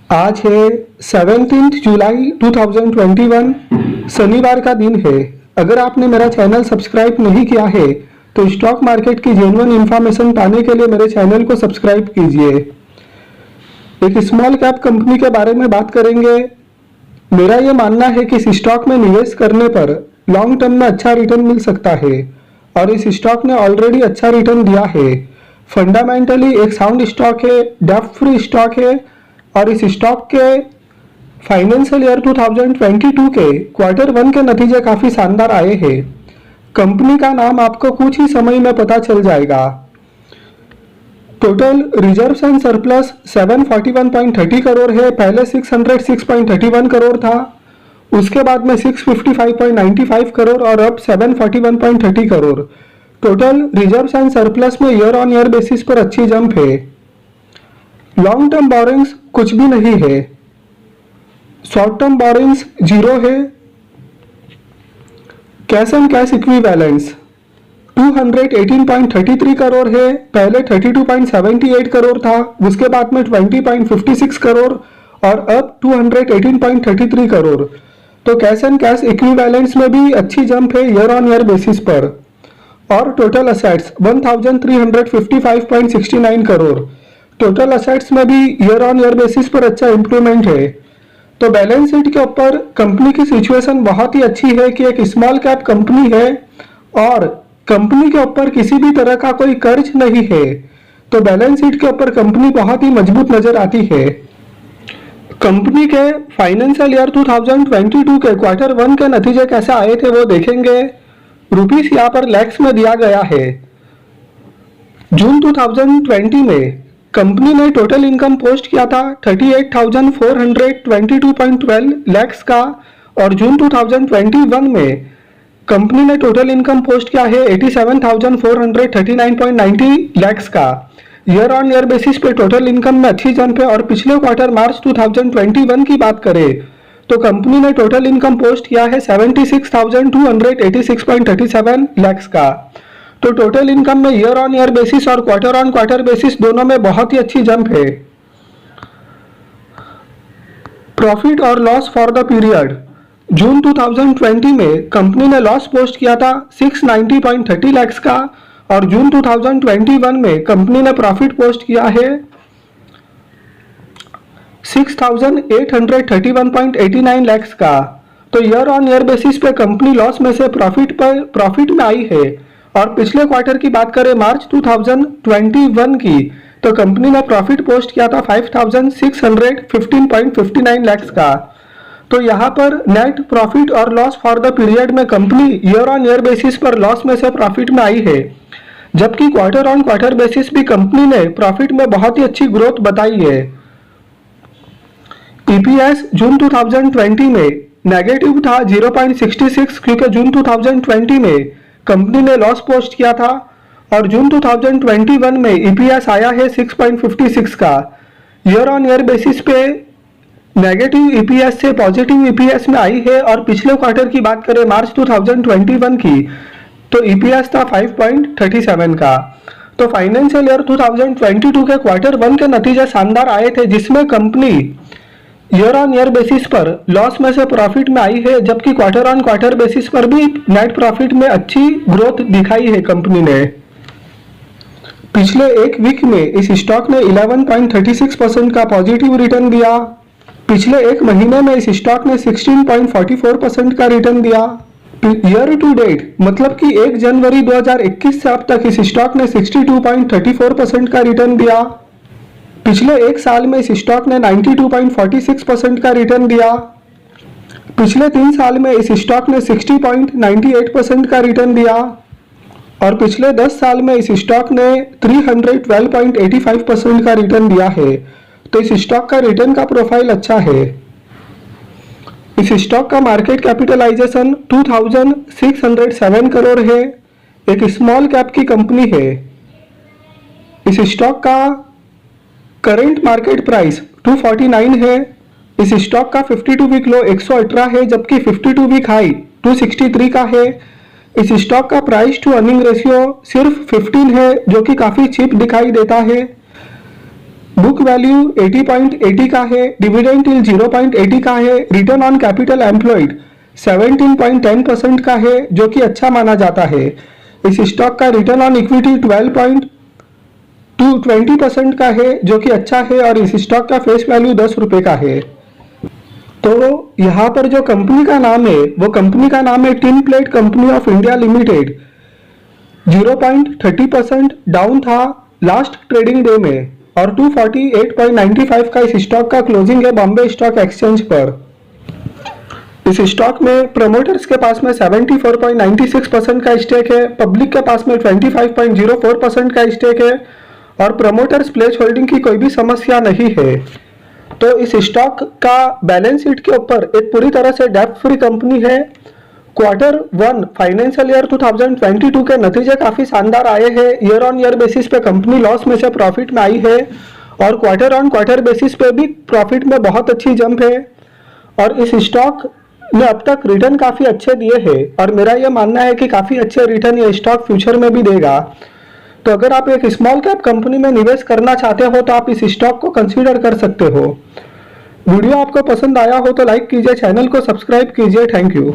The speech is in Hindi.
आज है 17 जुलाई 2021 शनिवार का दिन है। अगर आपने मेरा चैनल सब्सक्राइब नहीं किया है तो स्टॉक मार्केट की जेन्युइन इंफॉर्मेशन पाने के लिए मेरे चैनल को सब्सक्राइब कीजिए। एक स्मॉल कैप कंपनी के बारे में बात करेंगे। मेरा ये मानना है कि इस स्टॉक में निवेश करने पर लॉन्ग टर्म में अच्छा रिटर्न मिल सकता है और इस स्टॉक ने ऑलरेडी अच्छा रिटर्न दिया है। फंडामेंटली एक साउंड स्टॉक है, डेब्ट फ्री स्टॉक है और इस स्टॉक के फाइनेंशियल ईयर 2022 के क्वार्टर 1 के नतीजे काफी शानदार आए हैं। कंपनी का नाम आपको कुछ ही समय में पता चल जाएगा। Total reserves and surplus 741.30 crore है। पहले 606.31 करोड़ था, उसके बाद में 655.95 करोड़ और अब 741.30 crore. Total reserves and surplus में ईयर ऑन ईयर बेसिस पर अच्छी जंप है। लॉन्ग टर्म बोरिंग्स कुछ भी नहीं है, शॉर्ट टर्म बोरिंग्स जीरो है। Cash and cash equivalence 218.33 crore है। पहले 32.78 करोड़ था, उसके बाद में 20.56 करोड़ और अब 218.33 करोड़। तो कैश एंड कैश इक्विवेलेंट्स में भी अच्छी जंप है ईयर ऑन ईयर बेसिस पर। और total assets 1355.69 crore. Total assets में भी ईयर ऑन ईयर बेसिस पर अच्छा इंप्रूवमेंट है। तो बैलेंस शीट के ऊपर कंपनी की सिचुएशन बहुत ही अच्छी है कि एक स्मॉल कैप कंपनी है और कंपनी के ऊपर किसी भी तरह का कोई कर्ज नहीं है। तो बैलेंस शीट के ऊपर कंपनी बहुत ही मजबूत नजर आती है। कंपनी के फाइनेंशियल ईयर 2022 के क्वार्टर 1 के नतीजे कैसे आए थे वो देखेंगे। रुपीस यहाँ पर लैक्स में दिया गया है। जून 2020 में कंपनी ने टोटल इनकम पोस्ट किया था 38,422.12 लैक्स का और जून 2021 में कंपनी ने टोटल इनकम पोस्ट किया है 87,439.90 लैक्स का। ईयर ऑन ईयर बेसिस पे टोटल इनकम में अच्छी जंप है। और पिछले क्वार्टर मार्च 2021 की बात करें तो कंपनी ने टोटल इनकम पोस्ट किया है 76,286.37 लैक्स का। तो टोटल इनकम में ईयर ऑन ईयर बेसिस और क्वार्टर ऑन क्वार्टर बेसिस दोनों में बहुत ही अच्छी जंप है। प्रॉफिट और लॉस फॉर द पीरियड जून 2020 में कंपनी ने लॉस पोस्ट किया था 690.30 लैक्स का और जून 2021 में कंपनी ने प्रॉफिट पोस्ट किया है 6,831.89 लैक्स का। तो ईयर ऑन ईयर बेसिस पे कंपनी लॉस में से प्रॉफिट में आई है। और पिछले क्वार्टर की बात करें मार्च 2021 की तो कंपनी ने प्रॉफिट पोस्ट किया था 5,615.59 लैक्स का। तो यहाँ पर नेट प्रॉफिट और लॉस फॉर द पीरियड में company year on year basis पर लॉस में से प्रॉफिट में आई है, जबकि क्वार्टर ऑन क्वार्टर बेसिस भी कंपनी ने प्रॉफिट में बहुत ही अच्छी ग्रोथ बताई है। ईपीएस जून 2020 में नेगेटिव था 0.66 क्योंकि जून 2020 में कंपनी ने लॉस पोस्ट किया था और जून 2021 में ईपीएस आया है 6.56 का। ईयर ऑन ईयर बेसिस पे नेगेटिव ईपीएस से पॉजिटिव ईपीएस में आई है। और पिछले क्वार्टर की बात करें मार्च 2021 की तो ईपीएस था 5.37 का। तो फाइनेंशियल ईयर 2022 के क्वार्टर 1 के नतीजे शानदार आए थे, जिसमें company year on year basis पर लॉस में से प्रॉफिट में आई है, जबकि क्वार्टर ऑन क्वार्टर बेसिस पर भी नेट प्रॉफिट में अच्छी ग्रोथ दिखाई है कंपनी ने। पिछले एक वीक में इस स्टॉक ने 11.36% का पॉजिटिव रिटर्न दिया। पिछले एक महीने में इस स्टॉक ने 16.44% का रिटर्न दिया। ईयर टू डेट मतलब कि 1 जनवरी 2021 से अब तक इस स्टॉक ने 62.34% का रिटर्न दिया। पिछले एक साल में इस स्टॉक ने 92.46% का रिटर्न दिया। पिछले 3 साल में इस स्टॉक ने 60.98% का रिटर्न दिया और पिछले 10 साल में इस स्टॉक ने 312.85% का रिटर्न दिया है। तो इस स्टॉक का रिटर्न का प्रोफाइल अच्छा है। इस स्टॉक का मार्केट कैपिटलाइजेशन 2,607 करोड़ है। एक स्मॉल कैप की कंपनी है। इस स्टॉक का करंट मार्केट प्राइस 249 है। इस स्टॉक का 52 वीक लो 118 है, जबकि 52 वीक हाई 263 का है। इस स्टॉक का प्राइस टू अर्निंग रेशियो सिर्फ 15 है, जो कि काफी चीप दिखाई देता है। बुक वैल्यू 80.80 का है, डिविडेंड यील्ड 0.80 का है, रिटर्न ऑन कैपिटल एम्प्लॉयड 17.10% का है जो कि अच्छा माना जाता है। इस स्टॉक का रिटर्न ऑन इक्विटी 20% का है जो कि अच्छा है और इस स्टॉक का फेस वैल्यू 10 रुपए का है। तो यहाँ पर जो कंपनी का नाम है वो कंपनी का नाम है tin plate company of India limited. 0.30% down था लास्ट ट्रेडिंग डे में और 248.95 का इस स्टॉक का क्लोजिंग है बॉम्बे स्टॉक एक्सचेंज पर। इस स्टॉक में प्रमोटर्स के पास में 74.96% का स्टेक है, पब्लिक के पास में 25.04% का स्टेक है और प्रमोटर्स प्लेस होल्डिंग की कोई भी समस्या नहीं है। तो इस स्टॉक का बैलेंस शीट के ऊपर एक पूरी तरह से डेब्ट फ्री कंपनी है। Q1 फाइनेंशियल ईयर 2022 के नतीजे काफी शानदार आए हैं। ईयर ऑन ईयर बेसिस पे कंपनी लॉस में से प्रॉफिट में आई है और क्वार्टर ऑन क्वार्टर बेसिस पे भी प्रॉफिट में बहुत अच्छी जंप है और इस स्टॉक ने अब तक रिटर्न काफी अच्छे दिए हैं और मेरा यह मानना है कि काफी अच्छे रिटर्न ये स्टॉक फ्यूचर में भी देगा। तो अगर आप एक स्मॉल कैप कंपनी में निवेश करना चाहते हो तो आप इस स्टॉक को कंसीडर कर सकते हो। वीडियो आपको पसंद आया हो तो लाइक कीजिए, चैनल को सब्सक्राइब कीजिए। Thank you.